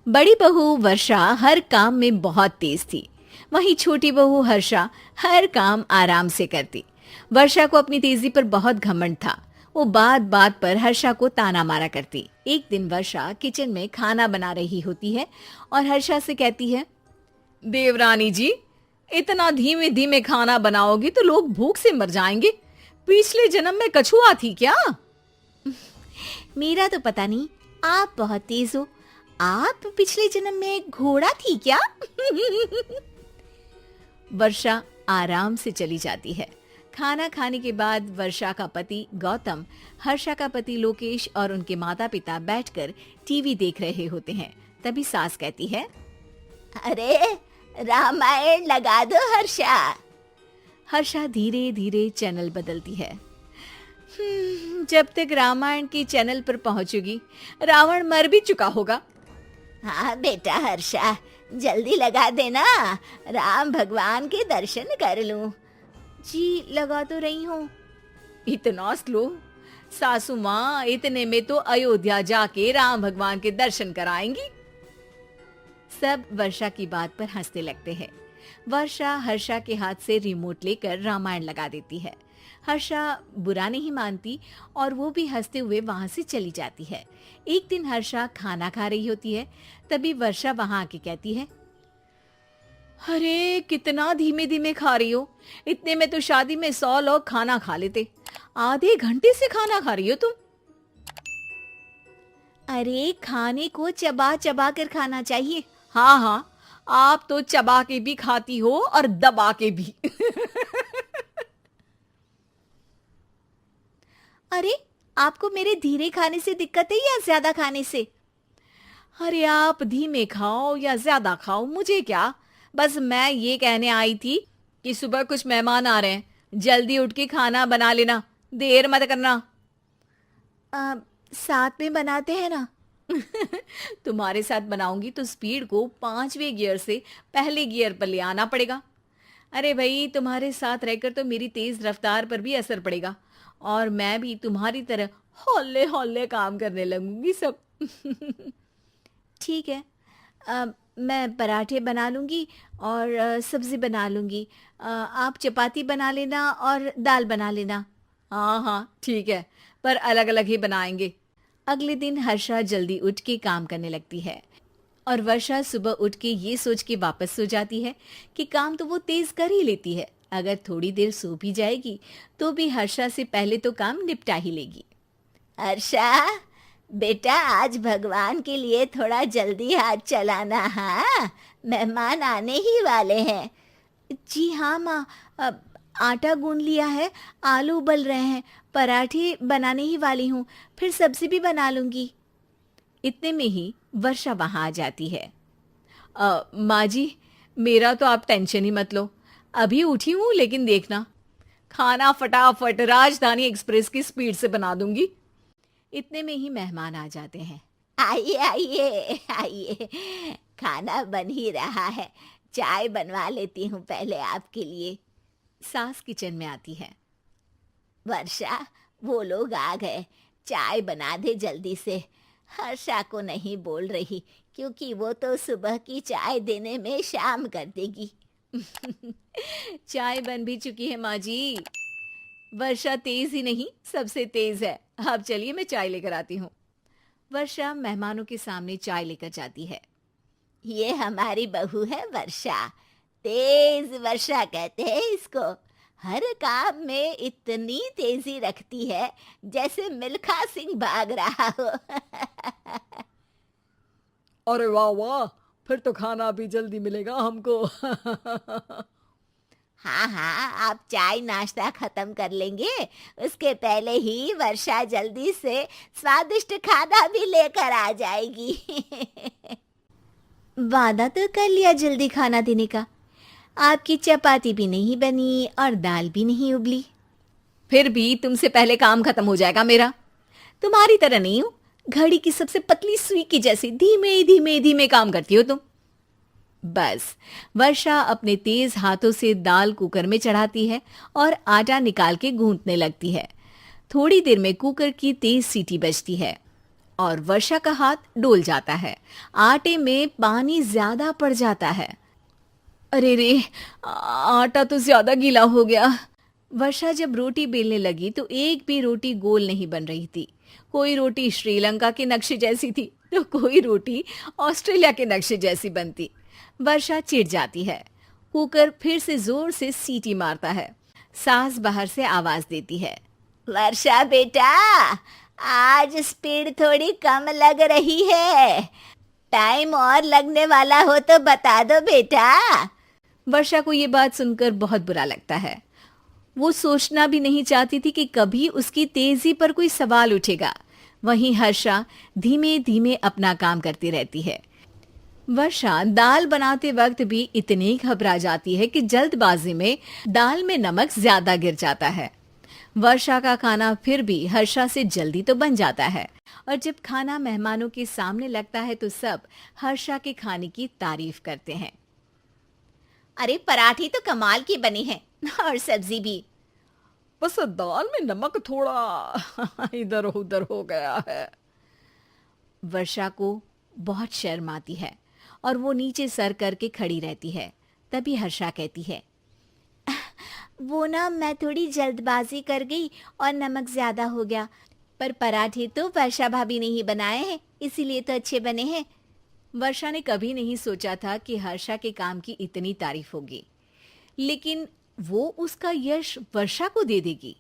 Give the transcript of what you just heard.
बड़ी बहू वर्षा हर काम में बहुत तेज थी। वहीं छोटी बहू हर्षा हर काम आराम से करती। वर्षा को अपनी तेजी पर बहुत घमंड था। वो बात बात पर हर्षा को ताना मारा करती। एक दिन वर्षा किचन में खाना बना रही होती है और हर्षा से कहती है, देवरानी जी, इतना धीमे धीमे खाना बनाओगी तो लोग भूख से मर जाएंगे। पिछले जन्म में कछुआ थी क्या? मेरा तो पता नहीं, आप बहुत तेज हो। आप पिछले जन्म में घोड़ा थी क्या? वर्षा आराम से चली जाती है। खाना खाने के बाद वर्षा का पति गौतम, हर्षा का पति लोकेश और उनके माता पिता बैठकर टीवी देख रहे होते हैं। तभी सास कहती है, अरे रामायण लगा दो हर्षा। हर्षा धीरे धीरे चैनल बदलती है। जब तक रामायण के चैनल पर पहुंचेगी रावण मर भी चुका होगा। हाँ बेटा हर्षा, जल्दी लगा देना, राम भगवान के दर्शन कर लूं। जी लगा तो रही हूँ। इतना स्लो? सासू माँ इतने में तो अयोध्या जाके राम भगवान के दर्शन कराएंगी। सब वर्षा की बात पर हंसने लगते हैं। वर्षा हर्षा के हाथ से रिमोट लेकर रामायण लगा देती है। हर्षा बुरा नहीं मानती और वो भी हंसते हुए वहां से चली जाती है। एक दिन हर्षा खाना खा रही होती है। तभी वर्षा वहां आके कहती है, अरे कितना धीमे धीमे खा रही हो। इतने में तो शादी में 100 लोग खाना खा लेते। आधे घंटे से खाना खा रही हो तुम। अरे खाने को चबा चबा कर खाना चाहिए। हाँ हाँ, आप तो चबा के भी खाती हो और दबा के भी। अरे आपको मेरे धीरे खाने से दिक्कत है या ज्यादा खाने से? अरे आप धीमे खाओ या ज्यादा खाओ मुझे क्या, बस मैं ये कहने आई थी कि सुबह कुछ मेहमान आ रहे हैं, जल्दी उठ के खाना बना लेना, देर मत करना। साथ में बनाते हैं ना। तुम्हारे साथ बनाऊंगी तो स्पीड को 5वें गियर से पहले गियर पर ले आना पड़ेगा। अरे भाई, तुम्हारे साथ रहकर तो मेरी तेज रफ्तार पर भी असर पड़ेगा और मैं भी तुम्हारी तरह हौले हौले काम करने लगूंगी सब। ठीक है, मैं पराठे बना लूंगी और सब्जी बना लूंगी। आप चपाती बना लेना और दाल बना लेना। हाँ हाँ ठीक है, पर अलग अलग ही बनाएंगे। अगले दिन हर्षा जल्दी उठ के काम करने लगती है और वर्षा सुबह उठ के ये सोच के वापस सो जाती है कि काम तो वो तेज कर ही लेती है। अगर थोड़ी देर सो भी जाएगी तो भी हर्षा से पहले तो काम निपटा ही लेगी। हर्षा बेटा, आज भगवान के लिए थोड़ा जल्दी हाथ चलाना। हाँ, मेहमान आने ही वाले हैं। जी हाँ माँ, आटा गूंद लिया है, आलू उबल रहे हैं, पराठे बनाने ही वाली हूँ, फिर सब्जी भी बना लूंगी। इतने में ही वर्षा वहां आ जाती है। माँ जी, मेरा तो आप टेंशन ही मत लो, अभी उठी हूँ, लेकिन देखना खाना फटाफट राजधानी एक्सप्रेस की स्पीड से बना दूंगी। इतने में ही मेहमान आ जाते हैं। आइए आइए आइए, खाना बन ही रहा है, चाय बनवा लेती हूँ पहले आपके लिए। सास किचन में आती है। वर्षा, वो लोग आ गए, चाय बना दे जल्दी से। हर्षा को नहीं बोल रही क्योंकि वो तो सुबह की चाय देने में शाम कर देगी। चाय बन भी चुकी है माँ जी। वर्षा तेज ही नहीं, सबसे तेज है। आप चलिए, मैं चाय लेकर आती हूँ। वर्षा मेहमानों के सामने चाय लेकर जाती है। ये हमारी बहू है वर्षा, तेज वर्षा कहते हैं इसको। हर काम में इतनी तेजी रखती है जैसे मिल्खा सिंह भाग रहा हो। अरे वाह वाह, फिर तो खाना भी जल्दी मिलेगा हमको। हाँ हाँ, आप चाय नाश्ता खत्म कर लेंगे, उसके पहले ही वर्षा जल्दी से स्वादिष्ट खाना भी लेकर आ जाएगी। वादा तो कर लिया जल्दी खाना देने का। आपकी चपाती भी नहीं बनी और दाल भी नहीं उबली। फिर भी तुमसे पहले काम खत्म हो जाएगा मेरा। तुम्हारी तरह नहीं हूं, घड़ी की सबसे पतली सुई की जैसे धीमे धीमे धीमे काम करती हो तुम। बस वर्षा अपने तेज हाथों से दाल कुकर में चढ़ाती है और आटा निकाल के गूंथने लगती है। थोड़ी देर में कुकर की तेज सीटी बजती है और वर्षा का हाथ डोल जाता है। आटे में पानी ज्यादा पड़ जाता है। अरे रे, आटा तो ज्यादा गीला हो गया। वर्षा जब रोटी बेलने लगी तो एक भी रोटी गोल नहीं बन रही थी। कोई रोटी श्रीलंका के नक्शे जैसी थी तो कोई रोटी ऑस्ट्रेलिया के नक्शे जैसी बनती। वर्षा चिढ़ जाती है। कुकर फिर से जोर से सीटी मारता है। सास बाहर से आवाज देती है। वर्षा बेटा, आज स्पीड थोड़ी कम लग रही है। टाइम और लगने वाला हो तो बता दो बेटा। वर्षा को ये बात सुनकर बहुत बुरा लगता है। वो सोचना भी नहीं चाहती थी कि कभी उसकी तेजी पर कोई सवाल उठेगा। वहीं हर्षा धीमे धीमे अपना काम करती रहती है। वर्षा दाल बनाते वक्त भी इतनी घबरा जाती है कि जल्दबाजी में दाल में नमक ज्यादा गिर जाता है। वर्षा का खाना फिर भी हर्षा से जल्दी तो बन जाता है और जब खाना मेहमानों के सामने लगता है तो सब हर्षा के खाने की तारीफ करते हैं। अरे पराठे तो कमाल की बनी है और सब्जी भी। बस दाल में नमक थोड़ा इधर उधर हो गया है। वर्षा को बहुत शर्म आती है और वो नीचे सर करके खड़ी रहती है। तभी हर्षा कहती है, वो ना मैं थोड़ी जल्दबाजी कर गई और नमक ज्यादा हो गया, पर पराठे तो वर्षा भाभी ने ही बनाए हैं, इसीलिए तो अच्छे बने हैं। वर्षा ने कभी नहीं सोचा था कि हर्षा के काम की इतनी तारीफ होगी, लेकिन वो उसका यश वर्षा को दे देगी।